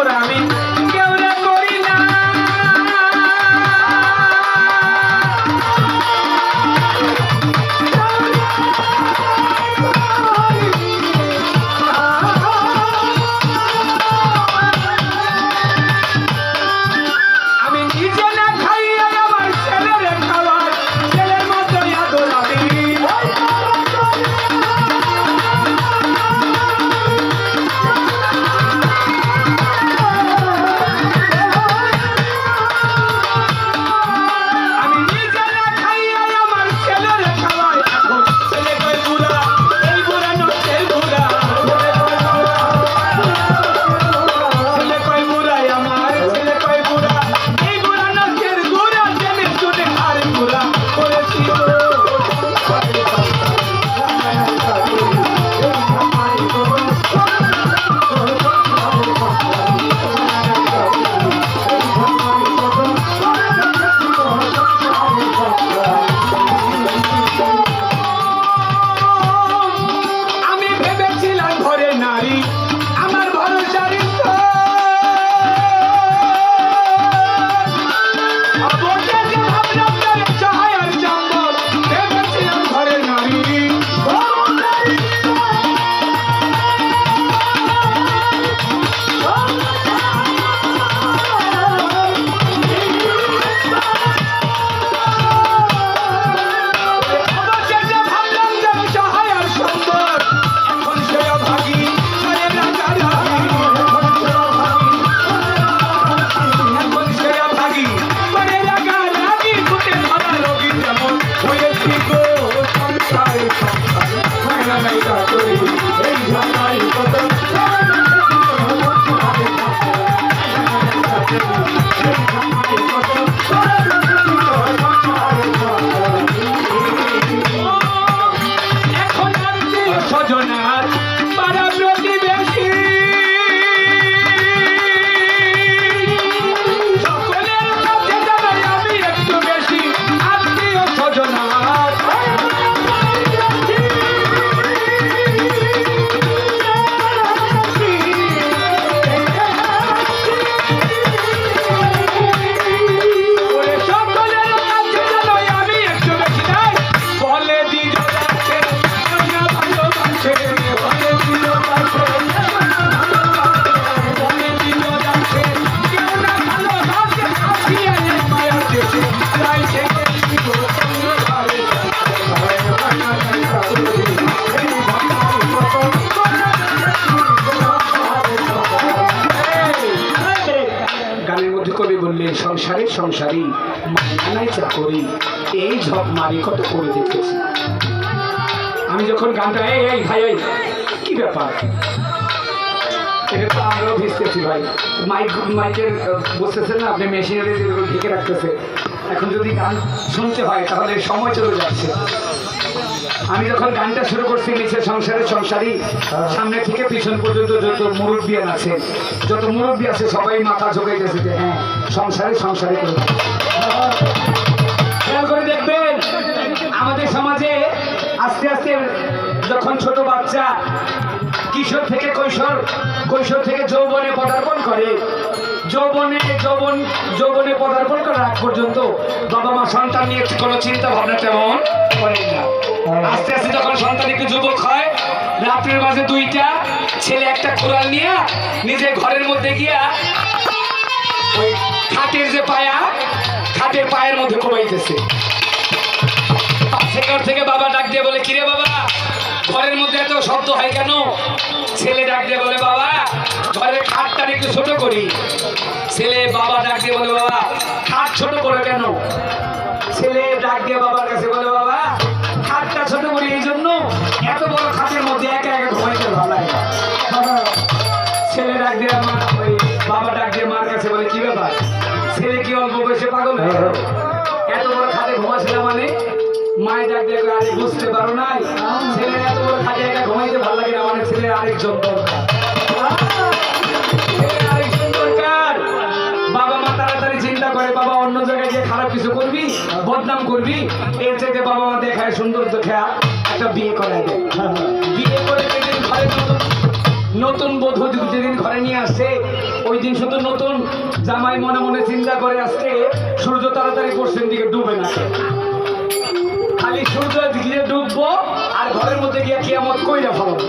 আদর আমি কেউরে করি না। আমি নিজে না খাইয়া আমার ছেলেরে খাওয়াই, ছেলের মতোই আদর আমি। আমি নিজে না খাইয়া আমার ছেলেরে খাওয়াই, এখন ছেলে কয় বুড়া, এই বুড়া নষ্টের বুড়া। ছেলে কয় বুড়াই আমার, ছেলে কয় বুড়া, এই বুড়া নষ্টের বুড়া। জেনে শুনে আর বুড়া করেছি গো। আমি ভেবেছিলাম ঘরে নারী আমার ভরসার স্থল। অবশেষে ভাবলাম তারে সহায় আর সম্বল। ভেবেছিলাম ঘরে নারী অবশেষে ভাবলাম তারে সহায় আর সম্বল। এখন সে অভাগী ঘরে রাজা রানী। এখন সে অভাগী ঘরে রাজা রানী। ঘুটে ধরা রোগী যেমন হয়েছি গো। সংসারে সংসারে মায়া নাইকা করি এই ঝালাই কত। এখন আত্মীয় স্বজনার পাড়া প্রতিবেশী সকলের কাছে জানাই আমি একটু বেশি। আত্মীয় স্বজনার ওরে সকলের কাছে জানাই আমি একটু বেশি। নাই বলে দিল আছে না ভালোবাসে, বলে দিল আছে বলে দিল আছে কেউ না ভালোবাসে। আসিয়া এই মায়া দেশে তাই থেকে দিব ঘরে গানের মধ্যে কবি বললেন সংসারের সংসারী মানাই চাকরি এই ঝপ মারি কত করে দেখেছি। আমি যখন গানটা এই ভাই এই কি ব্যাপার, এটা তো আমরাও ভিজতেছি ভাই। মাইকের বসতেছেন না আপনি, মেশিনারি যেগুলো ঢেকে রাখতেছে। এখন যদি গান শুনতে হয় তাহলে সময় চলে যাচ্ছে। আমি যখন গানটা শুরু করছি নিচে সংসারের সংসারী, সামনে থেকে পিছন পর্যন্ত যত মুরব্বিয়ান আছে, যত মুরব্বী আছে সবাই মাথা ঝোঁকাইতেছে যে হ্যাঁ সংসারে সংসারী করে। খেয়াল করে দেখবেন আমাদের সমাজে আস্তে আস্তে যখন ছোট বাচ্চা কিশোর থেকে কৈশোর, কৈশোর থেকে যৌবনে পদার্পণ করে, যৌবনে পদার্পণ করার আগ পর্যন্ত বাবা মা সন্তান নিয়ে কোনো চিন্তা ভাবনা তেমন করেন না। আস্তে আস্তে যখন সন্তান একটু যুবক হয়, রাত্রের মাঝে দুইটা ছেলে একটা কোরাল নিয়ে নিজের ঘরের মধ্যে গিয়া ওই খাটের যে পায়া, খাটের পায়ের মধ্যে ঘুমাইতেছে। সেখান থেকে বাবা ডাক দিয়ে বলে কিরে বাবা ঘরের মধ্যে এত শব্দ হয় কেন? ছেলে ডাক দিয়ে বলে বাবা ঘরের খাটটা একটু ছোট করি। ছেলে বাবা ডাক দিয়ে বলে বাবা খাট ছোট করে কেন? ছেলে ডাক দিয়ে বাবার কাছে বলে বাবা খাটটা ছোট করি এই জন্য, এত বড় খাটের মধ্যে একা একা ঘুমাইতে ভালো লাগে। ছেলে ডাক দিয়ে আমার ওই বাবা ডাক দিয়ে মার কাছে বলে কি ব্যাপার, ছেলে কি অল্প বয়সে পাগল হয়ে গেল? এত বড় খাটে ঘুমাছিল মানে? মায়ের ডাক দিয়ে আরে বুঝতে পারো নাই, ছেলে এত বড় খাটে একা ঘুমাইতে ভালো লাগে না, মানে ছেলের আরেকজন দরকার। আরেকজন দরকার। বাবা মা তাড়াতাড়ি চিন্তা করে বাবা অন্য জায়গায় গিয়ে খারাপ কিছু করবি, বদনাম করবি, এর থেকে বাবা মা দেখায় সুন্দর দেখা একটা বিয়ে করায় দেয়। বিয়ে করে ঘরে নতুন বধূ যেদিন ঘরে নিয়ে আসে ওই দিন শুধু নতুন জামাই মনে মনে চিন্তা করে আসছে সূর্য তাড়াতাড়ি পশ্চিম দিকে ডুবে না, খালি সূর্য দিকে ডুববো আর ঘরের মধ্যে গিয়ে কিয়ামত কইরা ফেলবো।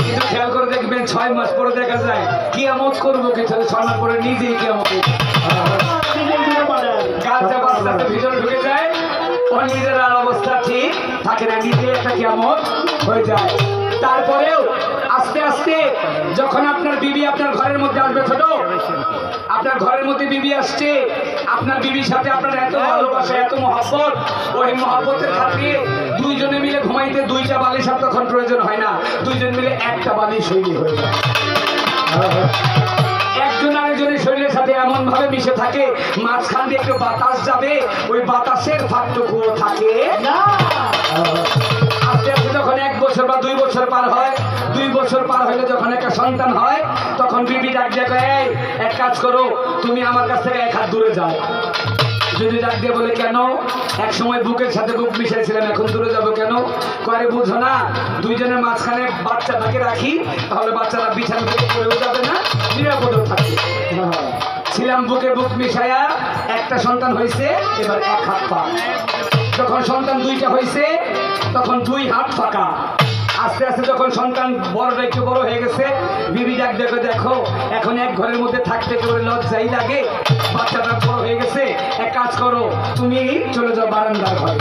কিন্তু খেয়াল করে দেখবেন 6 মাস পরে দেখা যায় কিয়ামত করবো কি, 6 মাস পরে নিজেই কিয়ামত গাছটা বাচ্চাটা ভিতরে ঢুকে যায়, ওর নিজের আর অবস্থা ঠিক থাকে না, নিজে একটা কিয়ামত হয়ে যায়। তারপরেও আস্তে আস্তে যখন আপনার বিবি আপনার ঘরের মধ্যে আসবে, ছোট আপনার ঘরের মধ্যে বিবি আসছে, আপনার বিবির সাথে আপনার এত ভালোবাসা এত মহব্বত, ওই মহব্বতের খাতিরে দুইজনে মিলে ঘুমাইতে 2টা বালিশ আর তখন প্রয়োজন হয় না, দুইজন মিলে একটা বালিশ হইলে হয়ে যায়। একজন আরেকজনের শরীরের সাথে এমন ভাবে মিশে থাকে, মাঝখান দিয়ে একটু বাতাস যাবে, ওই বাতাসের ফাঁকটুকুও থাকে না। আস্তে আস্তে যখন 1 বছর বা 2 বছর পার হয়, 2 বছর পার হলে যখন একটা সন্তান হয়, তখন বিবি ডাক দিয়ে কয়, এই এক কাজ করো, তুমি আমার কাছ থেকে 1 হাত দূরে যাও। যদি ডাক দিয়ে বলে, কেন? এক সময় বুকের সাথে বুক মিশাইছিলাম, এখন দূরে যাবো কেন? কয়ে বুঝো না, দুইজনের মাঝখানে বাচ্চাটাকে রাখি, তাহলে বাচ্চারা বিছানা থেকে পড়েও যাবে না, নিরাপদও থাকবে। ছিলাম বুকে বুক মিশাইয়া, একটা সন্তান হয়েছে, এবার 1 হাত পা। যখন সন্তান 2টা হয়েছে, তখন 2 হাত ফাঁকা। আস্তে আস্তে যখন সন্তান বড়টা একটু বড় হয়ে গেছে, বিবি ডাক দেখো, দেখো এখন এক ঘরের মধ্যে থাকতে করে লজ্জাই লাগে, বাচ্চাটা বড় হয়ে গেছে, এক কাজ করো, তুমি চলে যাও বারান্দার ঘরে।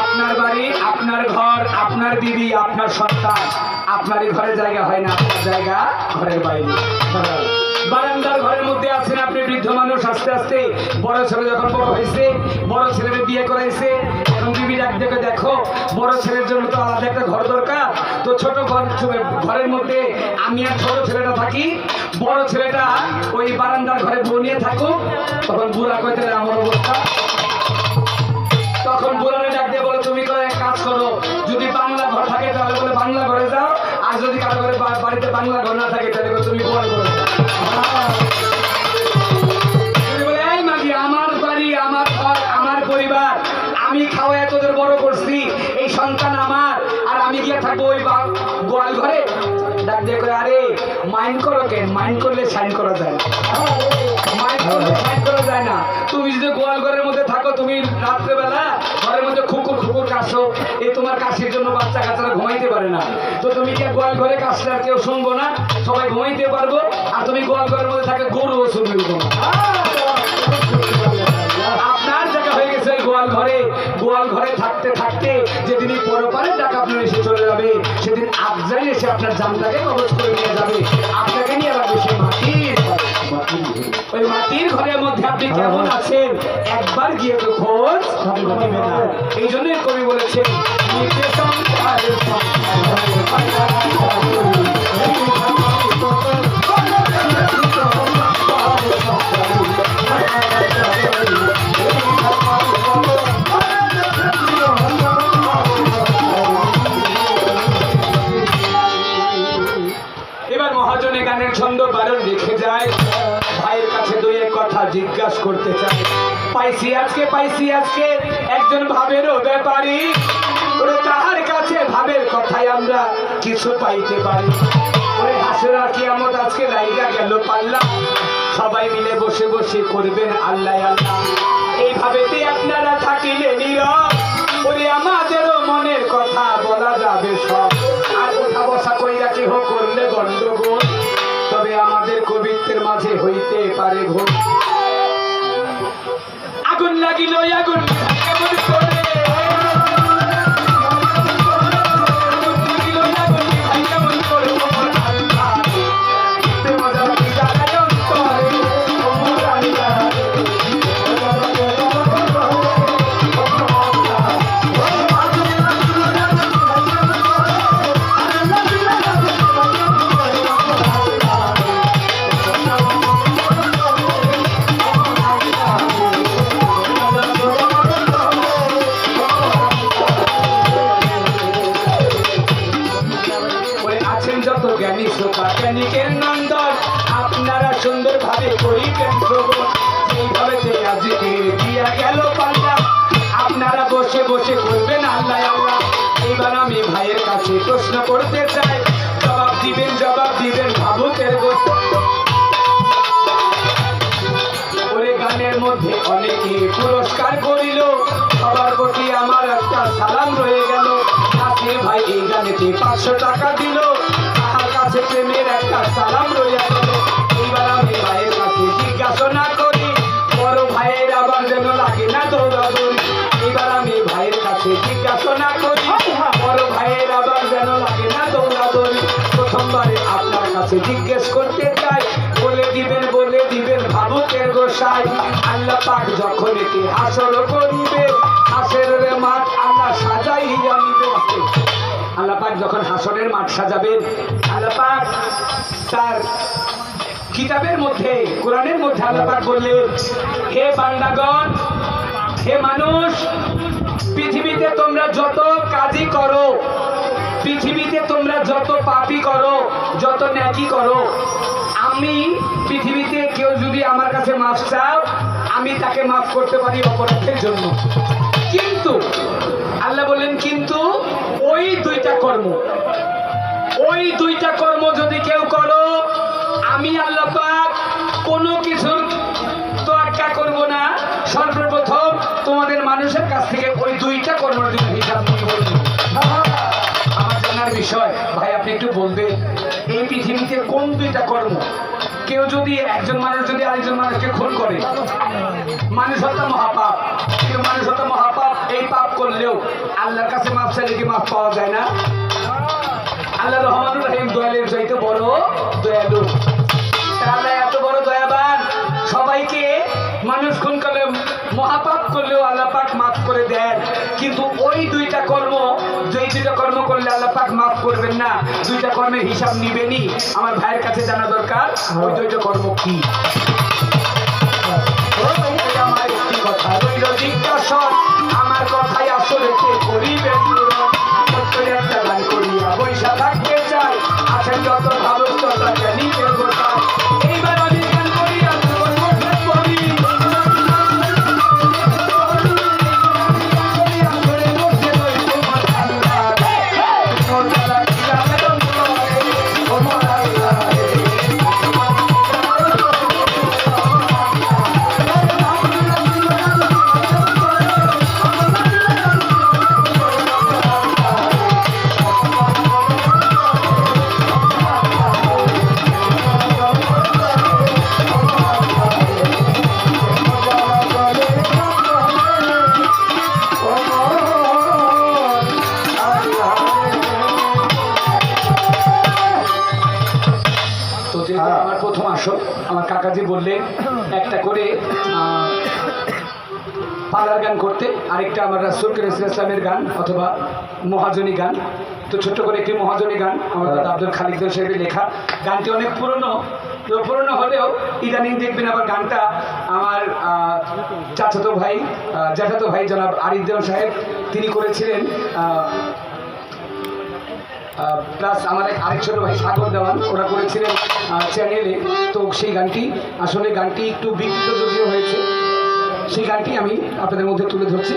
আপনার বাড়ি, আপনার ঘর, আপনার বিবি, আপনার সন্তান, আপনারই ঘরে জায়গা হয় না, আপনার জায়গা ঘরের বাইরে। বারান্দার ঘরের মধ্যে আছেন আপনি, বৃদ্ধ মানুষ। আস্তে আস্তে বড় ছেলে যখন বড় হয়েছে, বড় ছেলের বিয়ে করাইছে, এখন বিবি ডাক দেখে, দেখো বড় ছেলের জন্য তো আলাদা একটা ঘর দরকার, তো ছোট ঘরের মধ্যে আমি আর ছোট ছেলেটা থাকি, বড় ছেলেটা ওই বারান্দার ঘরে বউ নিয়ে থাকুক। তখন বুড়া কইতে আমার অবস্থা, তখন বুড়ারে ডাক দিয়ে বলে, তুমি করে এক কাজ করো, যদি বাংলা ঘর থাকে তাহলে বলে বাংলা ঘরে যাও, আর যদি কারো ঘরে বাড়িতে বাংলা ঘর না থাকে তাহলে তুমি গোয়াল ঘরে যাও। বলে, এই মাগি, আমার বাড়ি, আমার ঘর, আমার পরিবার, আমি খাওয়া তোদের বড় করছি, এই সন্তান আমার, আর আমি গিয়ে থাকবো ওই গোয়াল ঘরে? ডাক দিয়ে করে, আরে মাইন্ড করো কেন? মাইন্ড করলে সাইন করা যায় না, মাইন্ড করলে সাইন করা যায় না। তুমি যদি গোয়াল ঘরের মধ্যে থাকো, তুমি রাত্রেবেলা ঘরের মধ্যে খুকুর খুকুর কাশো, এই তোমার কাশির জন্য বাচ্চা কাচ্চারা ঘুমাইতে পারে না, তো তুমি কি গোয়াল ঘরে কাশলে আর কেউ শুনবো না, সবাই ঘুমাইতে পারবো, আর তুমি গোয়াল ঘরের মধ্যে থাকে গরুও শুনবে না। আপনার জায়গা হয়ে গেছে ওই গোয়াল ঘরে। গোয়াল ঘরে থাকতে থাকতে যেদিনই পরপারের ডাক আপনার এসে চলে যাবে, সেদিন আফজাইল এসে আপনার জানটাকে কবজ করে নিয়ে যাবে, আপনাকে নিয়ে যাবে সে মাটির ওই মাটির ঘরের মধ্যে। আপনি কেমন আছেন একবার গিয়ে তো খোঁজ নেবেন না। এই জন্যই কবি বলেছেন, এবার মহাজনে গানের ছন্দ বারণ রেখে যায়, ভাইয়ের কাছে 2 কথা জিজ্ঞাসা করতে চাই। পাইছি আজকে একজন ভাবেরও ব্যাপারী, ওরে তাহার কাছে ভাবের কথাই আমরা কিছু পাইতে পারি। ওরে হাসরা কিয়ামত আজকে লাইগা গেল পাল্লা, সবাই মিলে বসে বসে করবেন আল্লাহ আল্লাহ। এইভাবেতে আপনারা থাকিলে নীরব, ওরে আমাদেরও মনের কথা বলা যাবে সব, আর ওঠা বসা কইরা কেহ করলে গন্ডগোল, তবে আমাদের কবিত্বের মাঝে হইতে পারে ভুল। আগুন লাগিল আগুন কেমন করে, জ্ঞানীকের নন্দন, আপনারা সুন্দর ভাবে করিবেন শ্রবণ, সেইভাবে আজকে দিয়া গেল পাল্লা, আপনারা বসে বসে করবেন আল্লাহ আল্লাহ। এইবার আমি ভাইয়ের কাছে কাছে প্রশ্ন করতে চাই, জবাব দিবেন ভাবুকের গোষ্ঠী। ওরে গানের মধ্যে অনেকে পুরস্কার করিল, সবার প্রতি আমার একটা সালাম রয়ে গেল। আজকে ভাই এই গানেতে 500 টাকা দিল, তাহার কাছে প্রেমের একটা সালাম রয়ে গেল। এইবার আমি ভাইয়ের কাছে জিজ্ঞাসা করি, বড় ভাইয়ের আবার যেন লাগে না দৌড়াদৌড়ি। এইবার আমি ভাইয়ের কাছে জিজ্ঞাসা করি, বড় ভাইয়ের আবার যেন লাগে না দৌড়াদৌড়ি। প্রথমবারে আপনার কাছে জিজ্ঞেস করতে চাই, বলে দিবেন ভাবুকের গোসাই। আল্লাহ পাক যখন এটি হাসর করিবে, হাসরের মাঠ আল্লাহ সাজাইয়া নিবে। আল্লাহ পাক যখন হাসরের মাঠ সাজাবেন, আল্লাহ পাক তার কিতাবের মধ্যে, কোরআনের মধ্যে আল্লাহ পাক বললেন, হে বান্দাগণ, হে মানুষ, পৃথিবীতে তোমরা যত কাজই করো, পৃথিবীতে তোমরা যত পাপই করো, যত নেকি করো, আমি পৃথিবীতে কেউ যদি আমার কাছে মাফ চাও, আমি তাকে মাফ করতে পারি অপরাধের জন্য। কিন্তু আল্লাহ বলেন, কিন্তু ওই দুইটা কর্ম যদি কেউ করো, আমি আল্লাহ পাক কোনো কিছুর তোয়াক্কা করব না। সর্বপ্রথম তোমাদের মানুষের কাছ থেকে ওই দুইটা কর্মের জন্য হিসাব নিয়ে বলবো। আমার জানার বিষয় ভাই, আপনি একটু বলবেন, এই পৃথিবীতে কোন দুইটা কর্ম, কেউ যদি একজন মানুষ যদি আরেকজন মানুষকে খুন করে, মানুষ হত্যা মহাপাপ, কিন্তু মানুষ হত্যা মহাপাপ, এই পাপ করলেও আল্লাহর কাছে মাফ চাইলে কি মাফ পাওয়া যায় না? আল্লাহ রহমানুর রহিম, দয়ালের চাইতে বড় দয়ালু। আল্লাহ এত বড় দয়াবান, সবাইকে মানুষ খুন করলে, মহাপাপ করলেও আল্লাহ পাক মাফ করে দেন। কিন্তু ওই দুইটা কর্ম, যেই দুইটা কর্ম করলে আল্লাহ পাক মাফ করবেন না, দুইটা কর্মের হিসাব নিবেনই। আমার ভাইয়ের কাছে জানা দরকার, ওই দুইটা কর্ম কি? আমার একটি কথা রইল জিজ্ঞাসা, আমার কথাই আসলে কে করিবেন একটা গান করিয়া বৈশা থাকতে চাই, আছেন যত ভাবক তত জ্ঞানীদের গোটা। এইবার আমি গান করিয়া করি, আমার প্রথম আসর আমার কাকাজি বললেন একটা করে পালার গান করতে, আরেকটা আমার রাসূল করিম সাল্লাল্লাহু আলাইহি ওয়াসাল্লামের গান অথবা মহাজনী গান। তো ছোট্ট করে একটি মহাজনী গান আমার দাদা আব্দুল খালিক সাহেবের লেখা। গানটি অনেক পুরনো, তো পুরনো হলেও ইদানিং দেখবেন আবার গানটা আমার চাচাতো ভাই, জ্যাঠাতো ভাই জনাব আরিফ দেওয়ান সাহেব তিনি করেছিলেন, প্লাস আমার আরেক ছোটো ভাই সাগর দেওয়ান, ওরা করেছিলেন চ্যানেলে। তো সেই গানটি আসলে গানটি একটু বিকৃত যদিও হয়েছে, সেই গানটি আমি আপনাদের মধ্যে তুলে ধরছি।